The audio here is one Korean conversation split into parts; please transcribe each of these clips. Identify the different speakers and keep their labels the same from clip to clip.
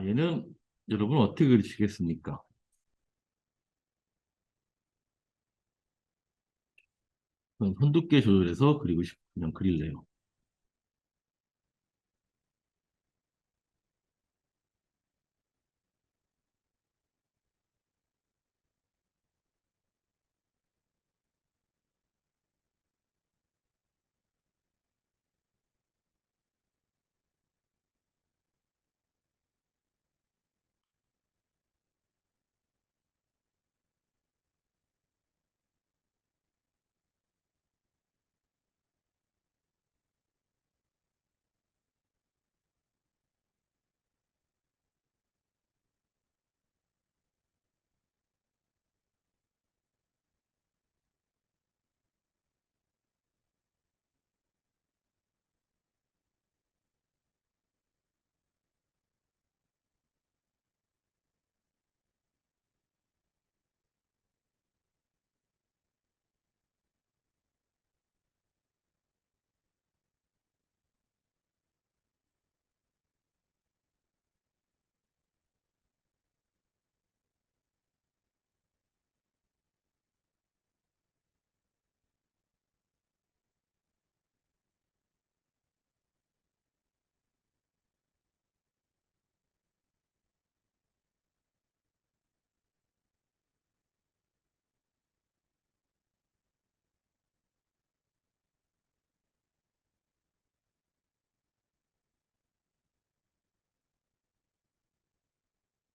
Speaker 1: 얘는 여러분 어떻게 그리시겠습니까? 저는 선두께 조절해서 그리고 그냥 그릴래요.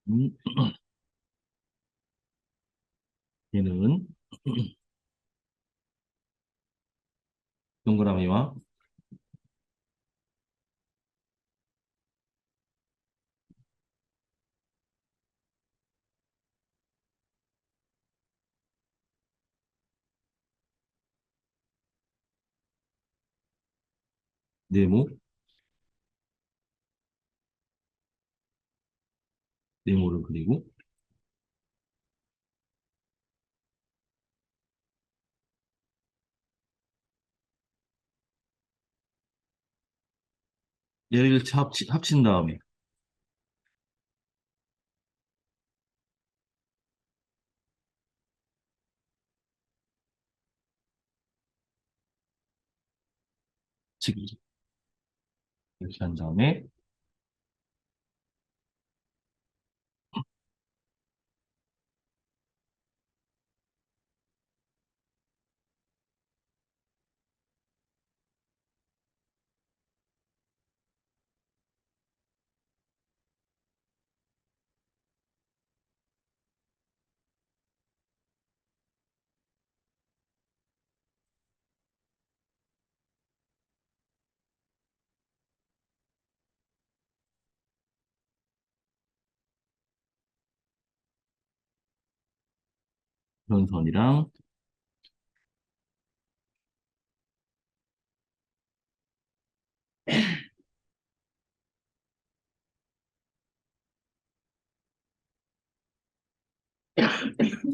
Speaker 1: 음, 얘는 동그라미와 네모, 네모를 그리고 얘를 합친 다음에 지금 이렇게 한 다음에 변선이랑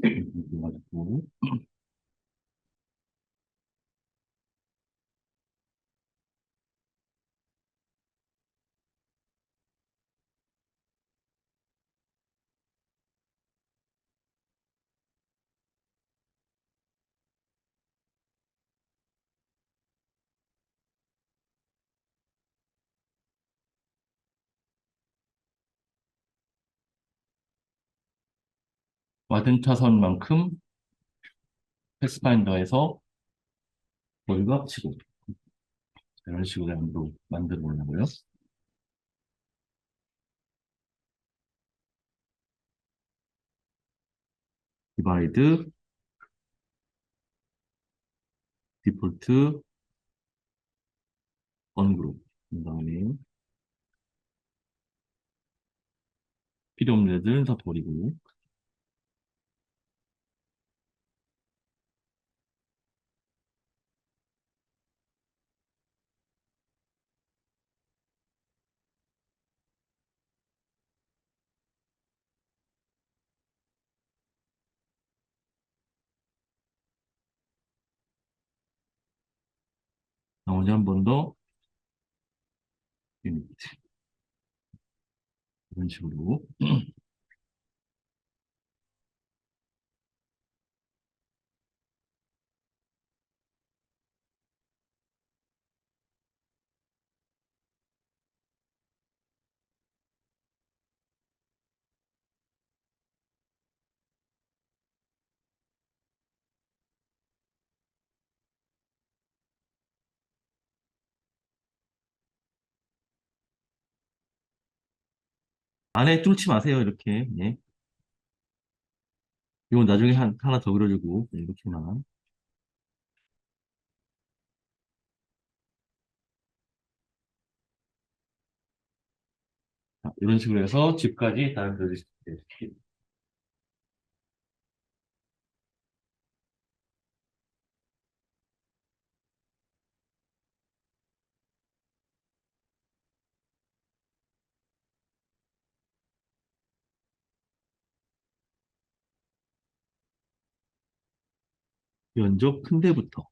Speaker 1: 이렇게 해가지고 와든 차선만큼 패스파인더에서 거리가 합치고 이런 식으로 만들어 보려고요. 디바이드, 디폴트, 언그룹. 그다음에 필요 없는 애들은 다 버리고 나머지 한 번 더 유니트. 이런 식으로. 안에 뚫지 마세요, 이렇게. 예. 이건 나중에 하나 더 그려주고, 네, 이렇게만. 자, 이런 식으로 해서 집까지 다 그려주시면 돼요. 면적 큰 데부터.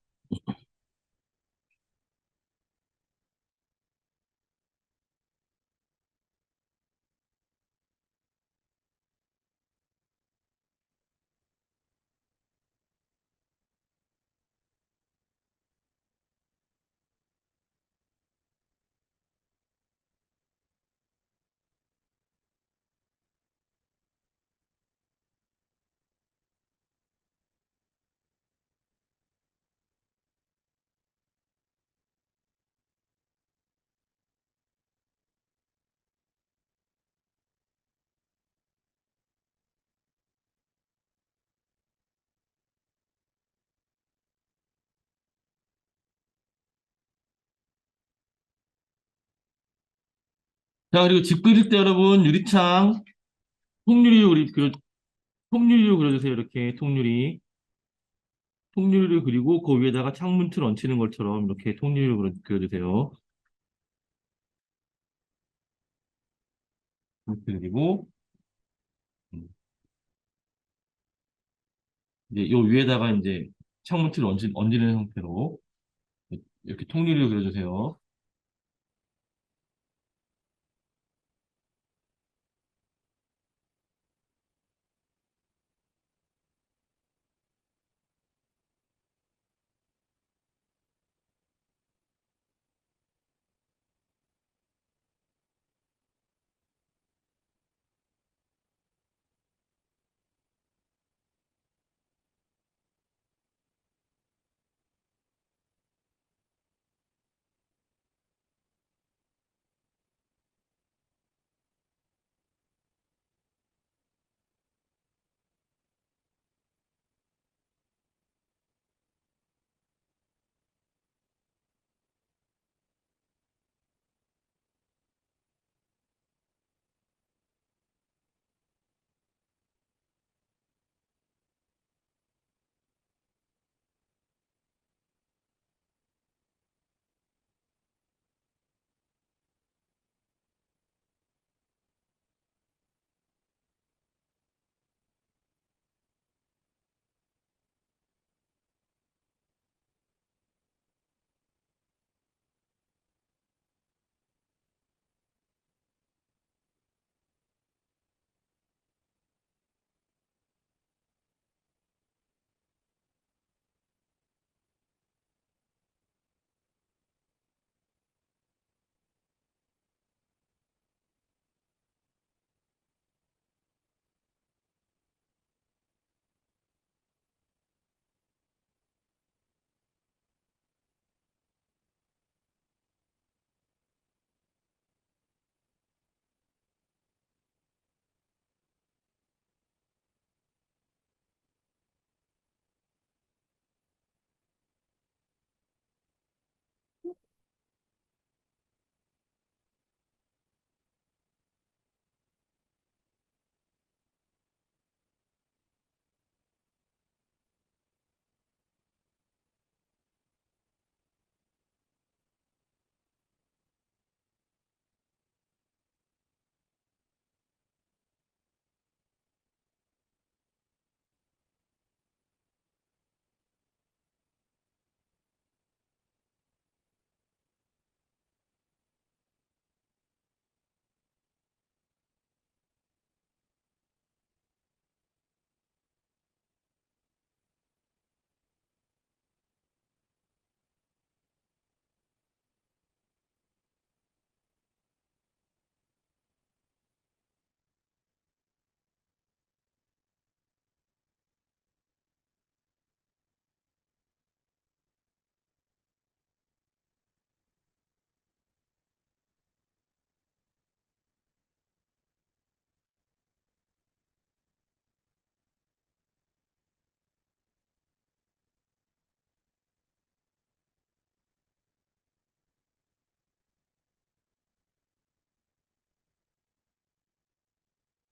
Speaker 1: 자, 그리고 집 그릴 때 여러분, 유리창, 통유리로 그려주세요. 이렇게 통유리. 통유리를 그리고 그 위에다가 창문틀 얹히는 것처럼 이렇게 통유리로 그려주세요. 이렇게 그리고, 음, 이제 요 위에다가 이제 창문틀 얹는 형태로 이렇게 통유리로 그려주세요.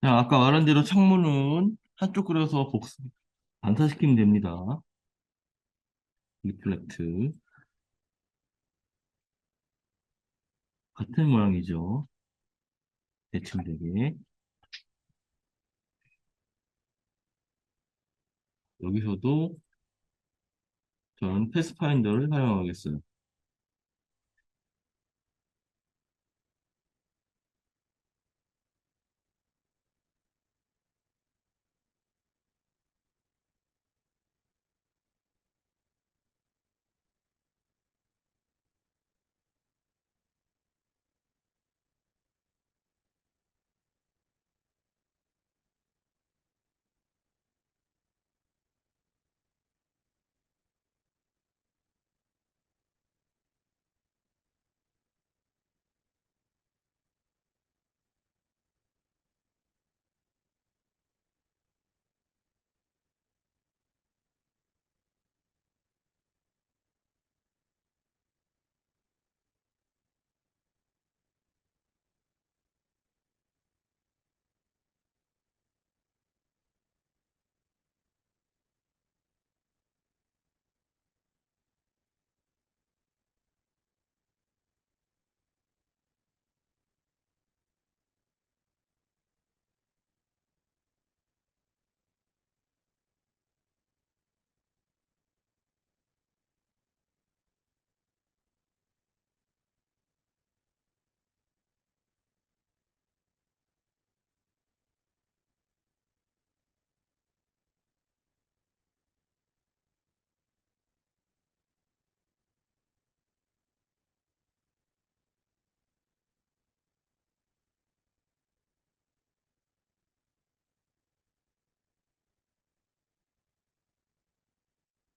Speaker 1: 자, 아까 말한 대로 창문은 한쪽 그려서 반사시키면 됩니다. 리플렉트. 같은 모양이죠. 대칭되게. 여기서도 저는 패스파인더를 사용하겠어요.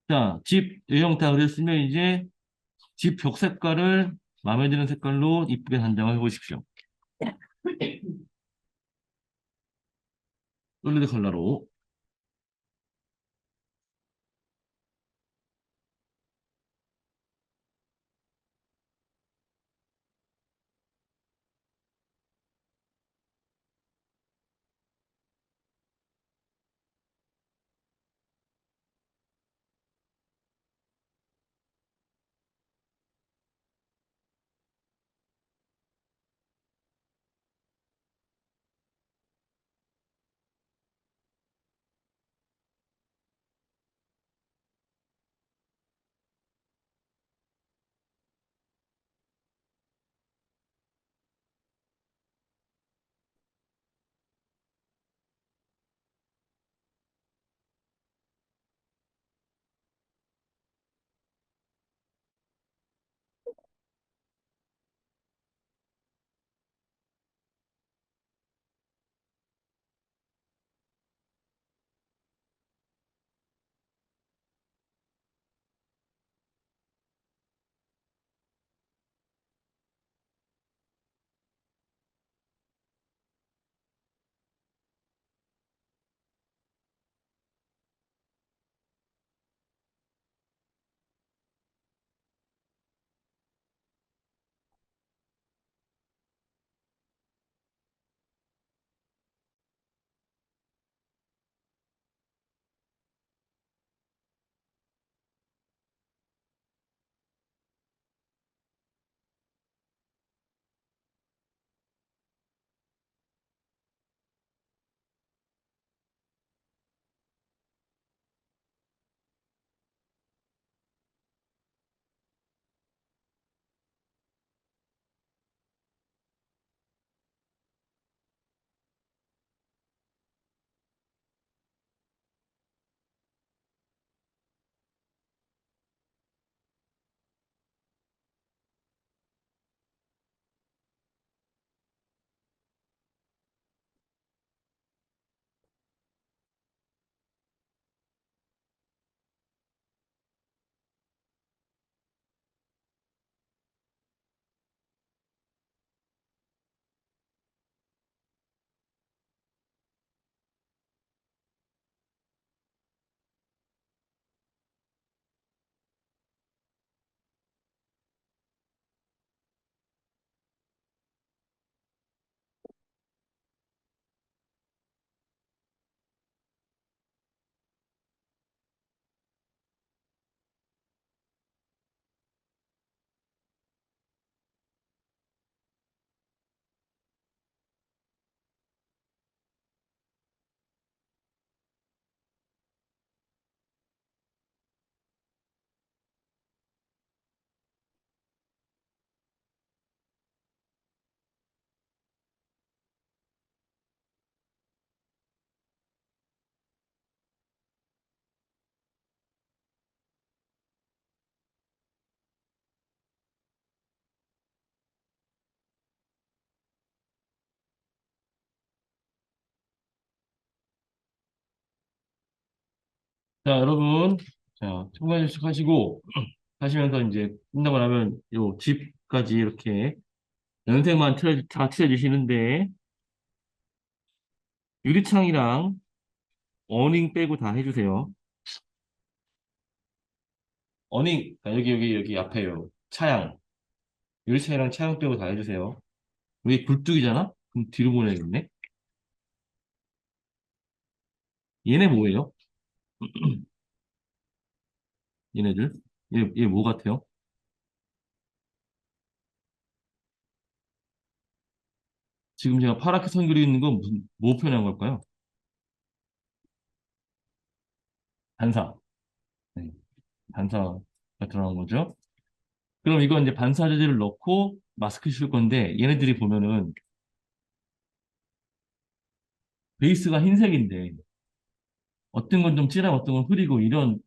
Speaker 1: 자, 집 외형 다 그렸으면 이제 집 벽 색깔을 마음에 드는 색깔로 이쁘게 단장을 해보십시오. 솔리드 컬러로. 자, 여러분. 자, 청소년 하시고, 하시면서 이제 끝나고 나면 요 집까지 이렇게 연생만 다 칠해주시는데, 유리창이랑 어닝 빼고 다 해주세요. 어닝, 아, 여기 앞에요. 차양. 유리창이랑 차양 빼고 다 해주세요. 여기 굴뚝이잖아? 그럼 뒤로 보내야겠네. 얘네 뭐예요? 얘네들? 얘 뭐 같아요? 지금 제가 파랗게 선 그리고 있는 건 무슨, 뭐 표현한 걸까요? 반사. 네, 반사가 들어간 거죠. 그럼 이건 이제 반사 재질을 넣고 마스크 씌울 건데, 얘네들이 보면은 베이스가 흰색인데, 어떤 건 좀 진하고 어떤 건 흐리고 이런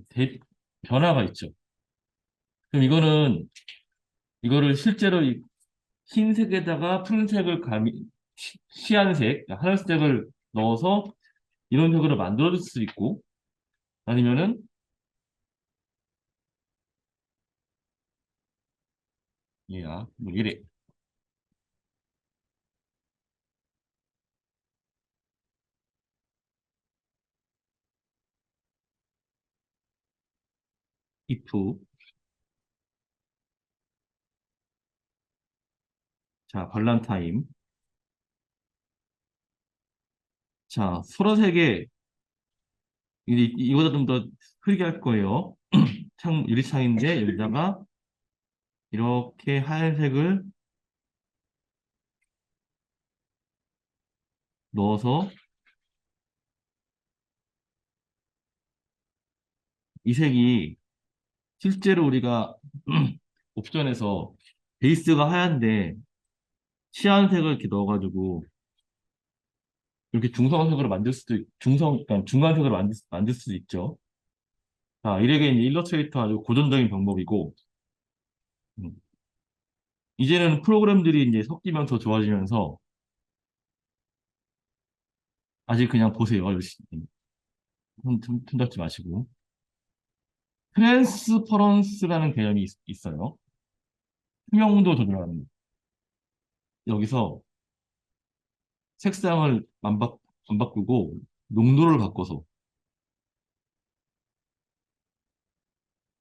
Speaker 1: 대- 변화가 있죠. 그럼 이거를 실제로 이 흰색에다가 푸른색을 시안색, 하늘색을 넣어서 이런 색으로 만들어줄 수 있고, 아니면은, 뭐 이래. if. 자, 발란타임. 자, 서로색에, 이거보다 좀 더 흐리게 할 거예요. 유리창인데, 여기다가 이렇게 하얀색을 넣어서 이 색이 실제로 우리가 옵션에서 베이스가 하얀데 시안색을 이렇게 넣어가지고 이렇게 중성색으로 그러니까 중간색으로 만들 수도 있죠. 자, 이게 이제 일러스트레이터 아주 고전적인 방법이고, 음, 이제는 프로그램들이 이제 섞이면서 좋아지면서 아직 그냥 보세요. 열심히. 틈잡지 마시고. 트랜스퍼런스라는 개념이 있어요. 투명도 조절하는. 여기서 색상을 안 바꾸고 농도를 바꿔서,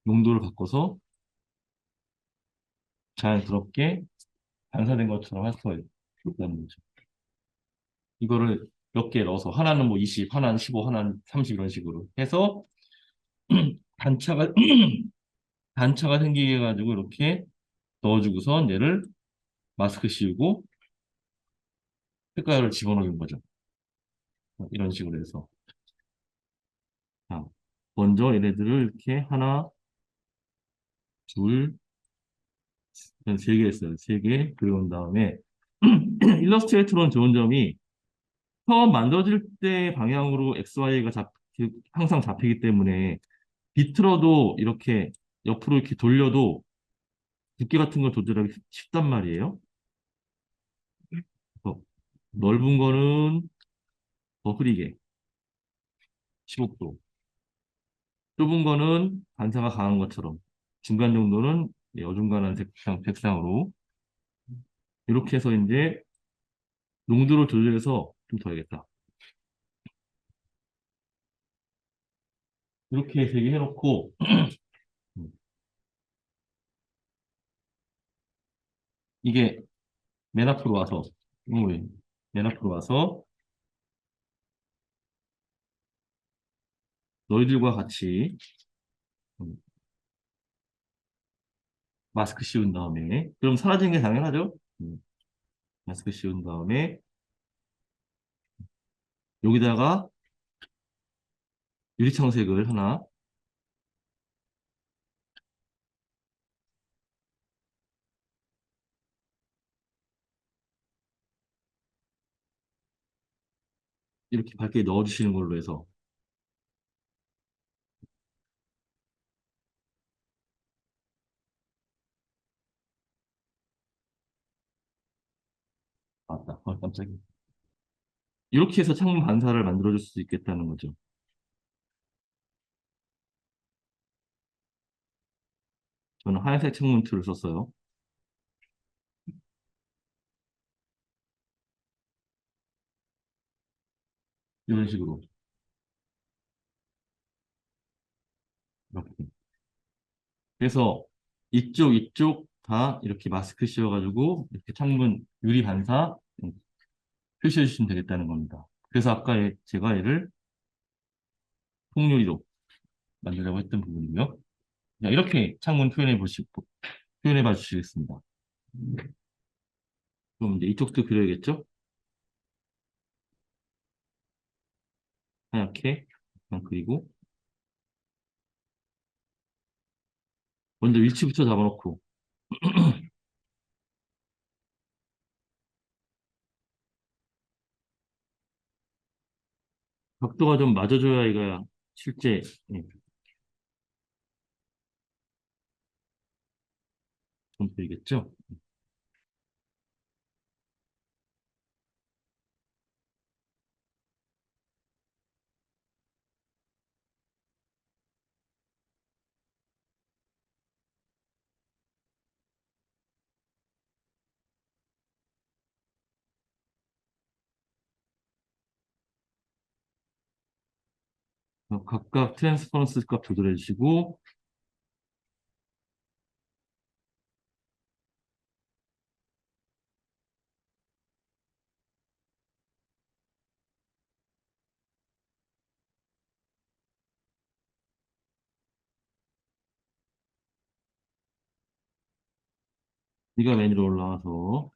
Speaker 1: 농도를 바꿔서 자연스럽게 반사된 것처럼 할 수가 있다는 거죠. 이거를 몇 개 넣어서 하나는 뭐 20, 하나는 15, 하나는 30 이런 식으로 해서 단차가 단차가 생기게 해가지고 이렇게 넣어주고선 얘를 마스크 씌우고 색깔을 집어넣는 거죠. 이런 식으로 해서 자, 먼저 얘네들을 이렇게 하나, 둘, 세 개 했어요. 세 개. 그리고 난 다음에 일러스트레이터는 좋은 점이 처음 만들어질 때 방향으로 XY가 항상 잡히기 때문에 비틀어도 이렇게 옆으로 이렇게 돌려도 두께 같은 걸 조절하기 쉽단 말이에요. 그래서 넓은 거는 더 흐리게 15도, 좁은 거는 반사가 강한 것처럼 중간 정도는 어중간한 색상으로 이렇게 해서 이제 농도를 조절해서 좀 더 해야겠다. 이렇게 세 개 해놓고 이게 맨 앞으로 와서 맨 앞으로 와서 너희들과 같이 음, 마스크 씌운 다음에 그럼 사라지는 게 당연하죠? 마스크 씌운 다음에 여기다가 유리창색을 하나 이렇게 밝게 넣어주시는 걸로 해서 맞다. 깜짝이야. 이렇게 해서 창문 반사를 만들어줄 수 있겠다는 거죠. 저는 하얀색 창문 툴을 썼어요. 이런 식으로. 이렇게. 그래서 이쪽 다 이렇게 마스크 씌워가지고 이렇게 창문 유리 반사 표시해 주시면 되겠다는 겁니다. 그래서 아까 제가 얘를 통유리로 만들려고 했던 부분이고요. 자, 이렇게 창문 표현해 봐 주시겠습니다. 그럼 이제 이쪽도 그려야겠죠? 하얗게 그리고 먼저 위치부터 잡아놓고 각도가 좀 맞아줘야 이가 실제 예, 좀 보이겠죠? 각각 트랜스퍼런스 값 조절해 주시고 이가 메뉴로 올라와서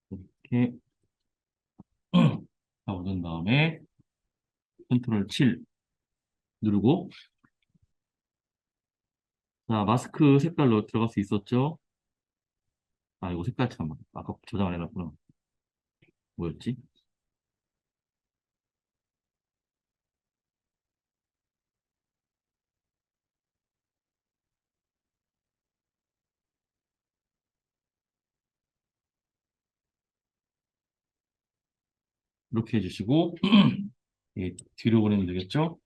Speaker 1: 이렇게 잡아준 다음에 컨트롤 7 누르고 자 마스크 색깔로 들어갈 수 있었죠? 아 이거 색깔 참 아까 저장 안 해놨구나. 뭐였지? 이렇게 해주시고 뒤로 보내면 되겠죠?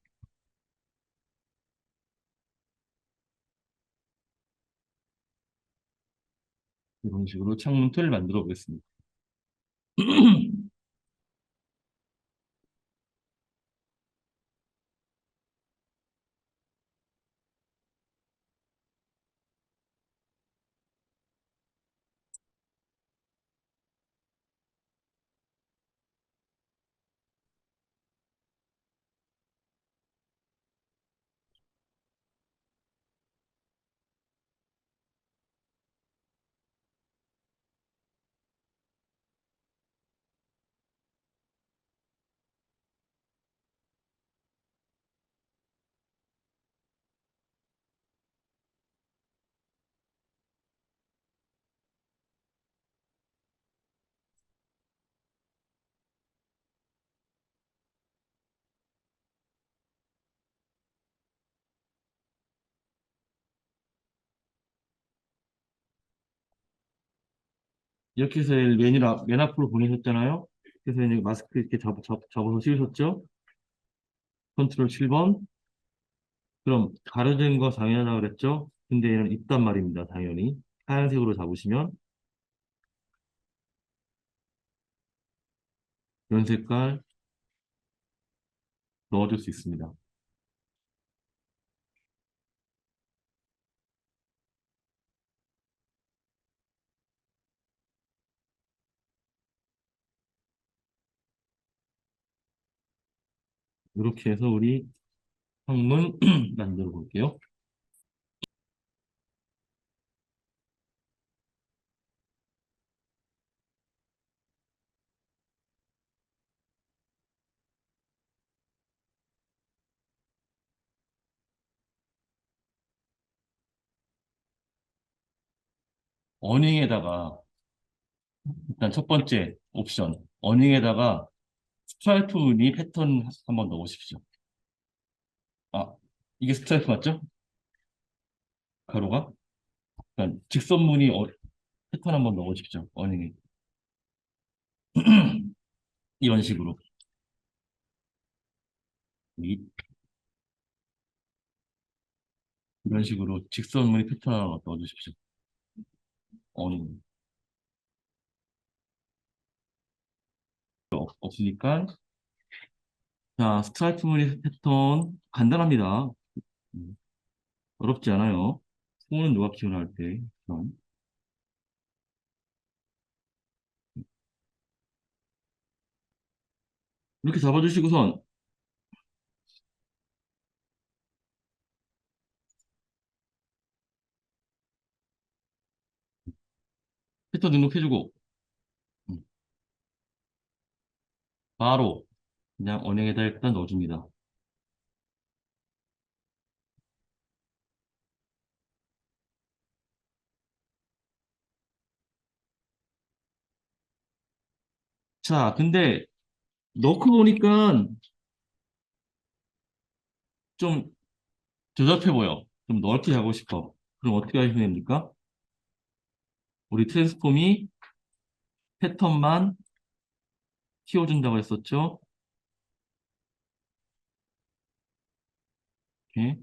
Speaker 1: 이런 식으로 창문 틀 만들어 보겠습니다. 이렇게 해서 맨 앞으로 보내셨잖아요. 그래서 이제 마스크 이렇게 잡아서 씌우셨죠? 컨트롤 7번. 그럼 가려진 거 당연하다고 그랬죠? 근데 얘는 있단 말입니다. 당연히. 하얀색으로 잡으시면 이런 색깔 넣어줄 수 있습니다. 이렇게 해서 우리 창문 만들어 볼게요. 어닝에다가 일단 첫 번째 옵션 어닝에다가 스트라이프 무늬 패턴 한번 넣으십시오. 아, 이게 스트라이프 맞죠? 가로가? 그러니까 직선 무늬 패턴 한번 넣으십시오. 어닝에. 이런 식으로. 이 이런 식으로 직선무늬 패턴 하나 넣어주십시오. 어린 없으니까 자 스트라이프 무늬 패턴 간단합니다. 음, 어렵지 않아요. 손은 누가 키우나 할 때. 이렇게 잡아주시고선 패턴 등록해주고 음, 바로 그냥 언행에다 일단 넣어줍니다. 자 근데 넣고 보니까 좀 조잡해 보여. 좀 넓게 하고 싶어. 그럼 어떻게 하시면 됩니까? 우리 트랜스폼이 패턴만 키워준다고 했었죠? 이렇게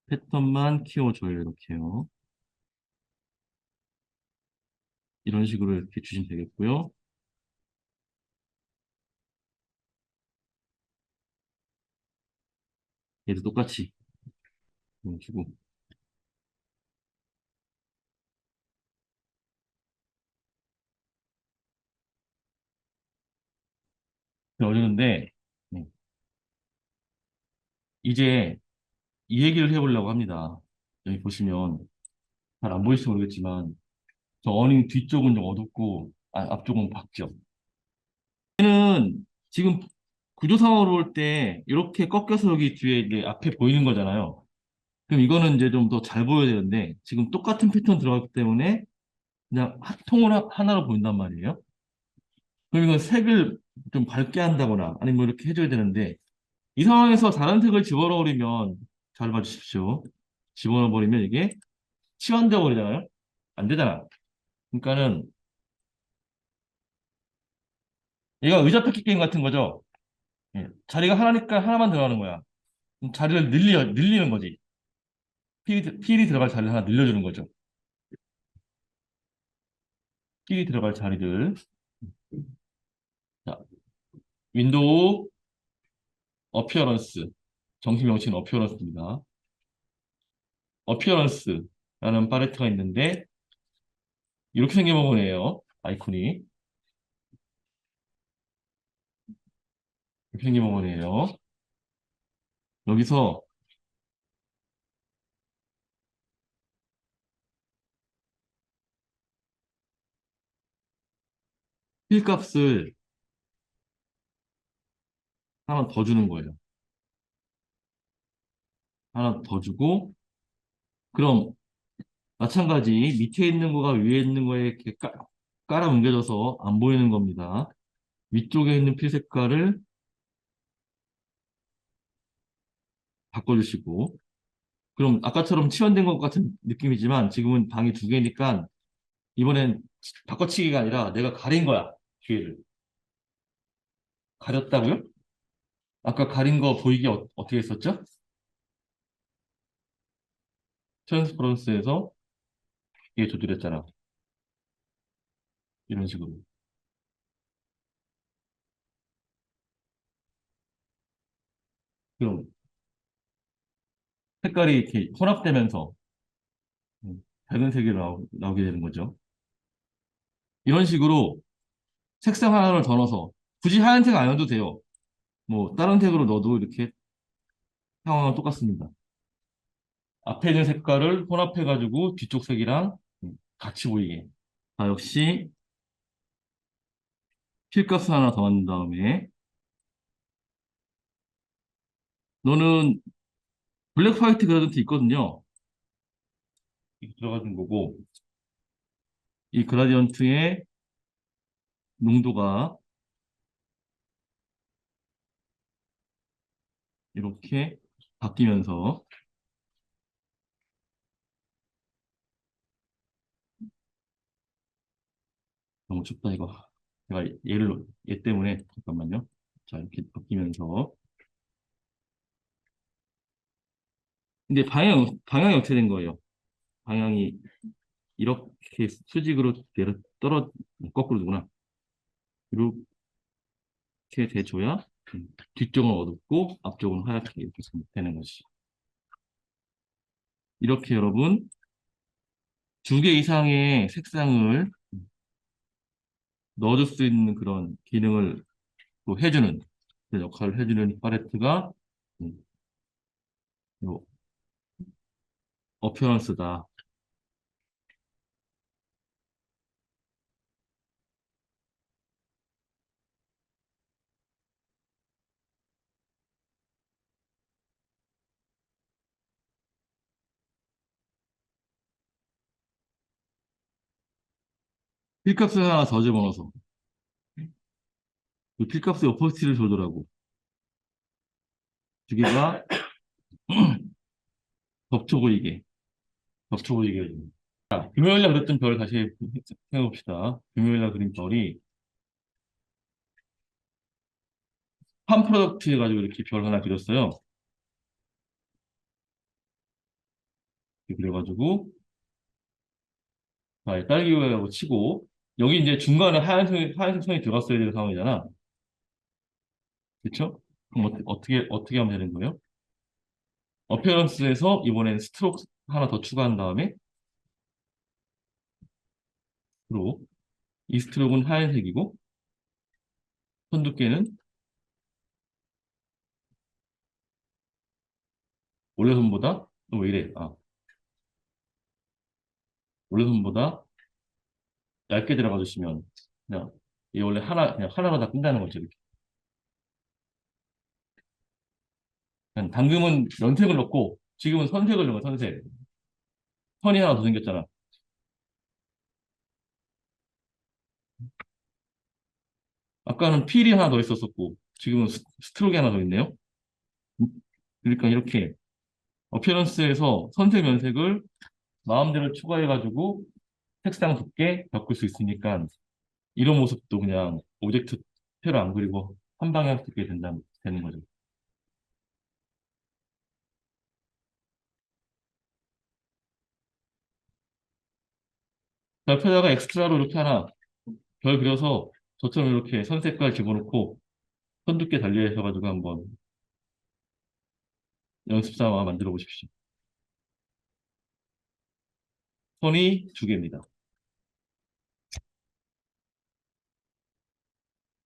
Speaker 1: 패턴만 키워줘요. 이렇게요. 이런 식으로 이렇게 주시면 되겠고요. 얘도 똑같이 주고 어려운데 네. 이제 이 얘기를 해보려고 합니다. 여기 보시면 잘 안 보일지 모르겠지만 저 어닝 뒤쪽은 좀 어둡고 앞쪽은 밝죠. 얘는 지금 구조상으로 볼 때 이렇게 꺾여서 여기 뒤에 이제 앞에 보이는 거잖아요. 그럼 이거는 이제 좀 더 잘 보여야 되는데 지금 똑같은 패턴 들어갔기 때문에 그냥 통으로 하나로 보인단 말이에요. 그럼 이건 색을 좀 밝게 한다거나 아니면 뭐 이렇게 해줘야 되는데 이 상황에서 다른 색을 집어넣어 버리면 잘 봐주십시오. 집어넣어 버리면 이게 치환되어 버리잖아요. 안 되잖아. 그러니까는 얘가 의자 뺏기 게임 같은 거죠. 예. 자리가 하나니까 하나만 들어가는 거야. 그럼 자리를 늘리는 거지. 필이 들어갈 자리를 하나 늘려주는 거죠. 필이 들어갈 자리를. 자, 윈도우 어피어런스. 정식 명칭은 어피어런스입니다. 어피어런스라는 팔레트가 있는데 이렇게 생겨본 거예요. 아이콘이. 이렇게 생겨본 거예요. 여기서 필 값을 하나 더 주는 거예요. 하나 더 주고 그럼 마찬가지 밑에 있는 거가 위에 있는 거에 이렇게 깔아 옮겨져서 안 보이는 겁니다. 위쪽에 있는 필 색깔을 바꿔주시고 그럼 아까처럼 치환된 것 같은 느낌이지만 지금은 방이 두 개니까 이번엔 바꿔치기가 아니라 내가 가린 거야. 뒤에를. 가렸다고요? 아까 가린 거 보이게 어떻게 했었죠? 트랜스퍼런스에서 이게 조절했잖아. 이런 식으로. 그럼 색깔이 이렇게 혼합되면서 밝은 색이 나오게 되는 거죠. 이런 식으로 색상 하나를 더 넣어서 굳이 하얀색 안 넣어도 돼요. 뭐 다른 색으로 넣어도 이렇게 상황은 똑같습니다. 앞에 있는 색깔을 혼합해가지고 뒤쪽 색이랑 같이 보이게. 자, 역시 필가스 하나 더 만든 다음에 너는 블랙 화이트 그라디언트 있거든요. 이렇게 들어가는 거고 이 그라디언트의 농도가 이렇게 바뀌면서 너무 춥다 이거. 제가 얘 때문에 잠깐만요. 자 이렇게 바뀌면서 근데 방향이 어떻게 된 거예요? 방향이 이렇게 수직으로 내려 거꾸로구나. 이렇게 돼줘야 뒤쪽은 어둡고 앞쪽은 하얗게 이렇게 되는 거지. 이렇게 여러분 두 개 이상의 색상을 넣어줄 수 있는 그런 기능을 또 해주는 그 역할을 해주는 팔레트가 음, 요 어피어런스다. 필값을 하나 더 집어넣어서 그 필값의 오퍼시티를 조절하고 두 개가 겹쳐 보이게 해줍니다. 자, 금요일날 그렸던 별 다시 생각해봅시다. 금요일날 그린 별이 팜 프로덕트 해가지고 이렇게 별 하나 그렸어요. 이렇게 그려가지고 자, 딸기우유하고 치고 여기 이제 중간에 하얀색 선이 들어갔어야 되는 상황이잖아. 그렇죠? 그럼 어떻게 하면 되는 거예요? 어피어런스에서 이번엔 스트로크 하나 더 추가한 다음에 스트로크. 이 스트로크는 하얀색이고 손 두께는 원래 손보다 왜 이래? 원래 손보다 얇게 들어가 주시면 그냥 이 원래 그냥 하나로 다 끝나는 거죠. 이렇게. 그냥 당금은 연색을 넣고 지금은 선색을 넣은 거야, 선색. 선이 하나 더 생겼잖아. 아까는 필이 하나 더 있었었고 지금은 스트로크가 하나 더 있네요. 음, 그러니까 이렇게 어피어런스에서 선색 면색을 마음대로 추가해가지고 색상 곱게 바꿀 수 있으니까 이런 모습도 그냥 오브젝트 표를 안 그리고 한 방향 쓰게 되는 거죠. 옆에다가 엑스트라로 이렇게 하나 별 그려서 저처럼 이렇게 선색깔 집어넣고 손 두께 달리하셔가지고 한번 연습 삼아 만들어 보십시오. 손이 두 개입니다.